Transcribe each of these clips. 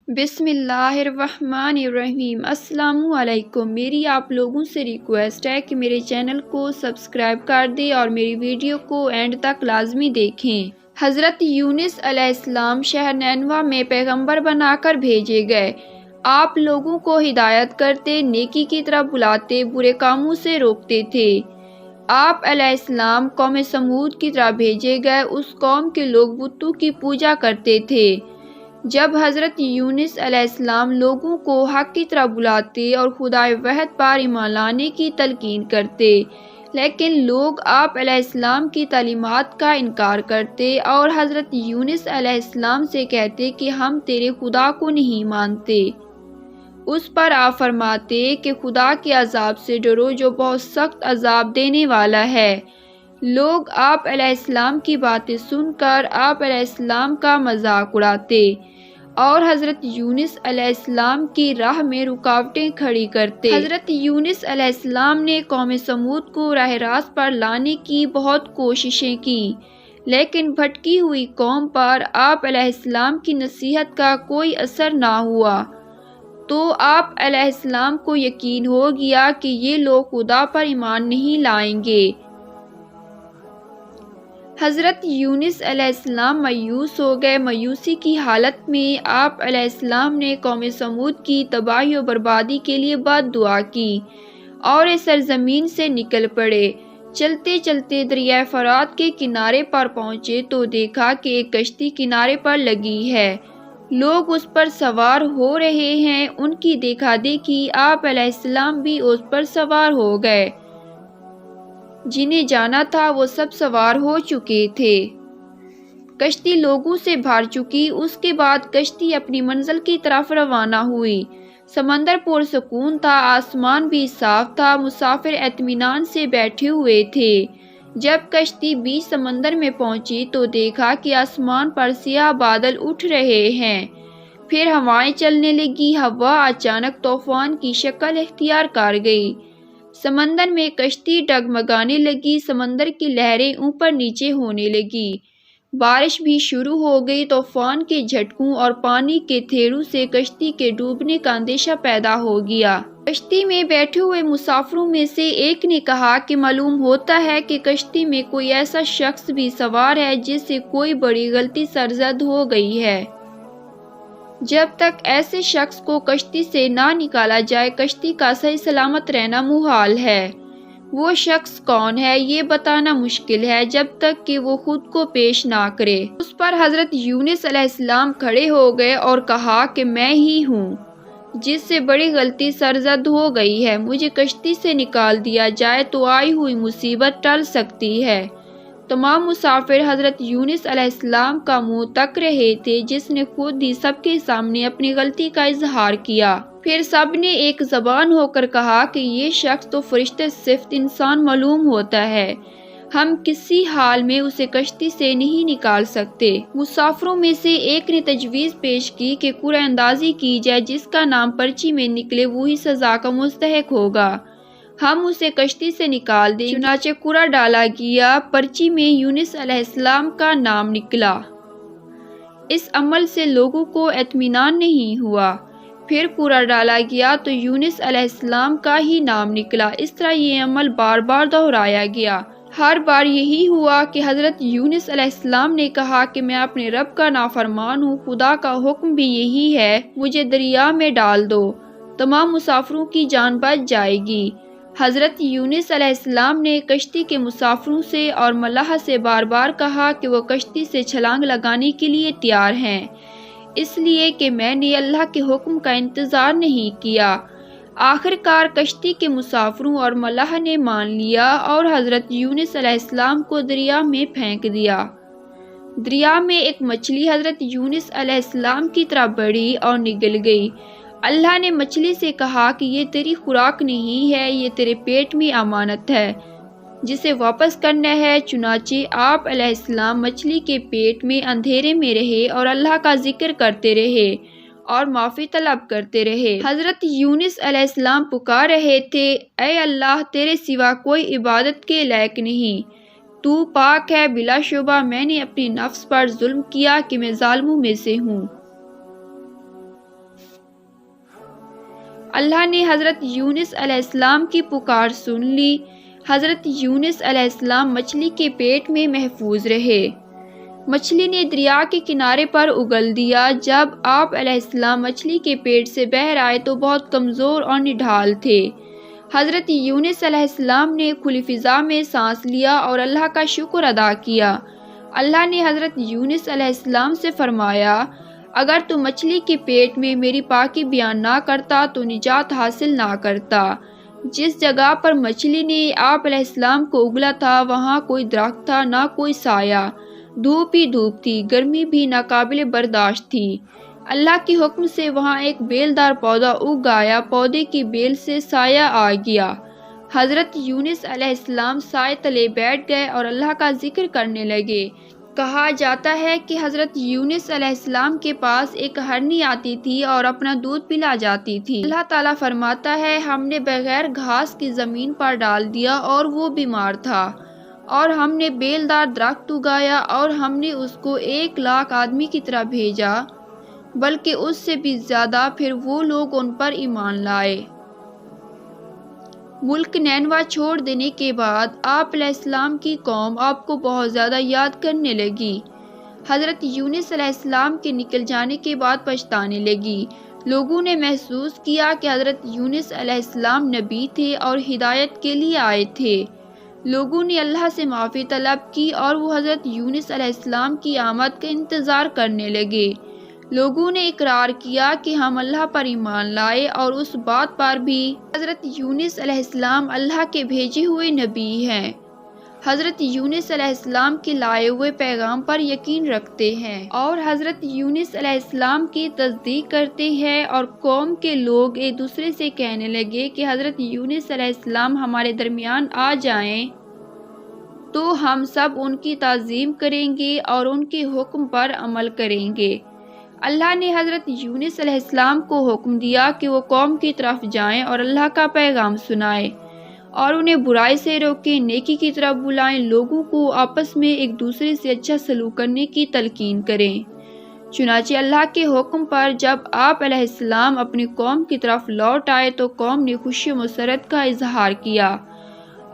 بسم اللہ الرحمن الرحیم۔ السلام علیکم۔ میری آپ لوگوں سے ریکویسٹ ہے کہ میرے چینل کو سبسکرائب کر دیں اور میری ویڈیو کو اینڈ تک لازمی دیکھیں۔ حضرت یونس علیہ السلام شہر نینوا میں پیغمبر بنا کر بھیجے گئے۔ آپ لوگوں کو ہدایت کرتے، نیکی کی طرف بلاتے، برے کاموں سے روکتے تھے۔ آپ علیہ السلام قوم سمود کی طرف بھیجے گئے۔ اس قوم کے لوگ بتوں کی پوجا کرتے تھے۔ جب حضرت یونس علیہ السلام لوگوں کو حق کی طرف بلاتے اور خدائے وحد پر ایمان لانے کی تلقین کرتے، لیکن لوگ آپ علیہ السلام کی تعلیمات کا انکار کرتے اور حضرت یونس علیہ السلام سے کہتے کہ ہم تیرے خدا کو نہیں مانتے۔ اس پر آپ فرماتے کہ خدا کے عذاب سے ڈرو جو بہت سخت عذاب دینے والا ہے۔ لوگ آپ علیہ السلام کی باتیں سن کر آپ علیہ السلام کا مذاق اڑاتے اور حضرت یونس علیہ السلام کی راہ میں رکاوٹیں کھڑی کرتے۔ حضرت یونس علیہ السلام نے قوم سمود کو راہ راست پر لانے کی بہت کوششیں کی، لیکن بھٹکی ہوئی قوم پر آپ علیہ السلام کی نصیحت کا کوئی اثر نہ ہوا، تو آپ علیہ السلام کو یقین ہو گیا کہ یہ لوگ خدا پر ایمان نہیں لائیں گے۔ حضرت یونس علیہ السلام مایوس ہو گئے۔ مایوسی کی حالت میں آپ علیہ السلام نے قوم سمود کی تباہی و بربادی کے لیے بد دعا کی اور اس سرزمین سے نکل پڑے۔ چلتے چلتے دریائے فرات کے کنارے پر پہنچے تو دیکھا کہ ایک کشتی کنارے پر لگی ہے، لوگ اس پر سوار ہو رہے ہیں۔ ان کی دیکھا دیکھی آپ علیہ السلام بھی اس پر سوار ہو گئے۔ جنہیں جانا تھا وہ سب سوار ہو چکے تھے۔ کشتی لوگوں سے بھر چکی۔ اس کے بعد کشتی اپنی منزل کی طرف روانہ ہوئی۔ سمندر پرسکون تھا، آسمان بھی صاف تھا، مسافر اطمینان سے بیٹھے ہوئے تھے۔ جب کشتی بیچ سمندر میں پہنچی تو دیکھا کہ آسمان پر سیاہ بادل اٹھ رہے ہیں، پھر ہوائیں چلنے لگی۔ ہوا اچانک طوفان کی شکل اختیار کر گئی۔ سمندر میں کشتی ڈگمگانے لگی، سمندر کی لہریں اوپر نیچے ہونے لگی، بارش بھی شروع ہو گئی۔ طوفان کے جھٹکوں اور پانی کے تھیڑوں سے کشتی کے ڈوبنے کا اندیشہ پیدا ہو گیا۔ کشتی میں بیٹھے ہوئے مسافروں میں سے ایک نے کہا کہ معلوم ہوتا ہے کہ کشتی میں کوئی ایسا شخص بھی سوار ہے جس سے کوئی بڑی غلطی سرزد ہو گئی ہے۔ جب تک ایسے شخص کو کشتی سے نہ نکالا جائے کشتی کا صحیح سلامت رہنا محال ہے۔ وہ شخص کون ہے یہ بتانا مشکل ہے جب تک کہ وہ خود کو پیش نہ کرے۔ اس پر حضرت یونس علیہ السلام کھڑے ہو گئے اور کہا کہ میں ہی ہوں جس سے بڑی غلطی سرزد ہو گئی ہے۔ مجھے کشتی سے نکال دیا جائے تو آئی ہوئی مصیبت ٹل سکتی ہے۔ تمام مسافر حضرت یونس علیہ السلام کا منہ تک رہے تھے جس نے خود ہی سب کے سامنے اپنی غلطی کا اظہار کیا۔ پھر سب نے ایک زبان ہو کر کہا کہ یہ شخص تو فرشتے صفت انسان معلوم ہوتا ہے، ہم کسی حال میں اسے کشتی سے نہیں نکال سکتے۔ مسافروں میں سے ایک نے تجویز پیش کی کہ قرعہ اندازی کی جائے، جس کا نام پرچی میں نکلے وہی سزا کا مستحق ہوگا، ہم اسے کشتی سے نکال دیں۔ چنانچہ قرعہ ڈالا گیا، پرچی میں یونس علیہ السلام کا نام نکلا۔ اس عمل سے لوگوں کو اطمینان نہیں ہوا۔ پھر قرعہ ڈالا گیا تو یونس علیہ السلام کا ہی نام نکلا۔ اس طرح یہ عمل بار بار دہرایا گیا۔ ہر بار یہی ہوا کہ حضرت یونس علیہ السلام نے کہا کہ میں اپنے رب کا نافرمان ہوں، خدا کا حکم بھی یہی ہے، مجھے دریا میں ڈال دو، تمام مسافروں کی جان بچ جائے گی۔ حضرت یونس علیہ السلام نے کشتی کے مسافروں سے اور ملاح سے بار بار کہا کہ وہ کشتی سے چھلانگ لگانے کے لیے تیار ہیں، اس لیے کہ میں نے اللہ کے حکم کا انتظار نہیں کیا۔ آخر کار کشتی کے مسافروں اور ملاح نے مان لیا اور حضرت یونس علیہ السلام کو دریا میں پھینک دیا۔ دریا میں ایک مچھلی حضرت یونس علیہ السلام کی طرف بڑھی اور نگل گئی۔ اللہ نے مچھلی سے کہا کہ یہ تیری خوراک نہیں ہے، یہ تیرے پیٹ میں امانت ہے جسے واپس کرنا ہے۔ چنانچہ آپ علیہ السلام مچھلی کے پیٹ میں اندھیرے میں رہے اور اللہ کا ذکر کرتے رہے اور معافی طلب کرتے رہے۔ حضرت یونس علیہ السلام پکار رہے تھے، اے اللہ، تیرے سوا کوئی عبادت کے لائق نہیں، تو پاک ہے، بلا شبہ میں نے اپنے نفس پر ظلم کیا کہ میں ظالموں میں سے ہوں۔ اللہ نے حضرت یونس علیہ السلام کی پکار سن لی۔ حضرت یونس علیہ السلام مچھلی کے پیٹ میں محفوظ رہے۔ مچھلی نے دریا کے کنارے پر اگل دیا۔ جب آپ علیہ السلام مچھلی کے پیٹ سے باہر آئے تو بہت کمزور اور نڈھال تھے۔ حضرت یونس علیہ السلام نے کھلی فضا میں سانس لیا اور اللہ کا شکر ادا کیا۔ اللہ نے حضرت یونس علیہ السلام سے فرمایا، اگر تو مچھلی کے پیٹ میں میری پاکی بیان نہ کرتا تو نجات حاصل نہ کرتا۔ جس جگہ پر مچھلی نے آپ علیہ السلام کو اگلا تھا وہاں کوئی درخت تھا نہ کوئی سایہ، دھوپ ہی دھوپ تھی، گرمی بھی ناقابل برداشت تھی۔ اللہ کے حکم سے وہاں ایک بیلدار پودا اگ آیا، پودے کی بیل سے سایہ آ گیا۔ حضرت یونس علیہ السلام سائے تلے بیٹھ گئے اور اللہ کا ذکر کرنے لگے۔ کہا جاتا ہے کہ حضرت یونس علیہ السلام کے پاس ایک ہرنی آتی تھی اور اپنا دودھ پلا جاتی تھی۔ اللہ تعالیٰ فرماتا ہے، ہم نے بغیر گھاس کی زمین پر ڈال دیا اور وہ بیمار تھا، اور ہم نے بیلدار درخت اگایا اور ہم نے اس کو 1,00,000 آدمی کی طرح بھیجا، بلکہ اس سے بھی زیادہ، پھر وہ لوگ ان پر ایمان لائے۔ ملک نینوا چھوڑ دینے کے بعد آپ علیہ السلام کی قوم آپ کو بہت زیادہ یاد کرنے لگی۔ حضرت یونس علیہ السلام کے نکل جانے کے بعد پچھتانے لگی۔ لوگوں نے محسوس کیا کہ حضرت یونس علیہ السلام نبی تھے اور ہدایت کے لیے آئے تھے۔ لوگوں نے اللہ سے معافی طلب کی اور وہ حضرت یونس علیہ السلام کی آمد کا انتظار کرنے لگے۔ لوگوں نے اقرار کیا کہ ہم اللہ پر ایمان لائے اور اس بات پر بھی حضرت یونس علیہ السلام اللہ کے بھیجے ہوئے نبی ہیں۔ حضرت یونس علیہ السلام کے لائے ہوئے پیغام پر یقین رکھتے ہیں اور حضرت یونس علیہ السلام کی تصدیق کرتے ہیں۔ اور قوم کے لوگ ایک دوسرے سے کہنے لگے کہ حضرت یونس علیہ السلام ہمارے درمیان آ جائیں تو ہم سب ان کی تعظیم کریں گے اور ان کے حکم پر عمل کریں گے۔ اللہ نے حضرت یونس علیہ السلام کو حکم دیا کہ وہ قوم کی طرف جائیں اور اللہ کا پیغام سنائیں اور انہیں برائی سے روکیں، نیکی کی طرف بلائیں، لوگوں کو آپس میں ایک دوسرے سے اچھا سلوک کرنے کی تلقین کریں۔ چنانچہ اللہ کے حکم پر جب آپ علیہ السلام اپنی قوم کی طرف لوٹ آئے تو قوم نے خوشی و مسرت کا اظہار کیا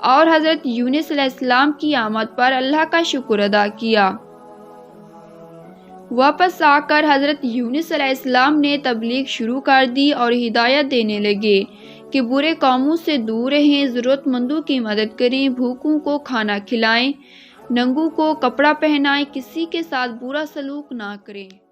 اور حضرت یونس علیہ السلام کی آمد پر اللہ کا شکر ادا کیا۔ واپس آ کر حضرت یونس علیہ السلام نے تبلیغ شروع کر دی اور ہدایت دینے لگے کہ برے کاموں سے دور رہیں، ضرورت مندوں کی مدد کریں، بھوکوں کو کھانا کھلائیں، ننگوں کو کپڑا پہنائیں، کسی کے ساتھ برا سلوک نہ کریں۔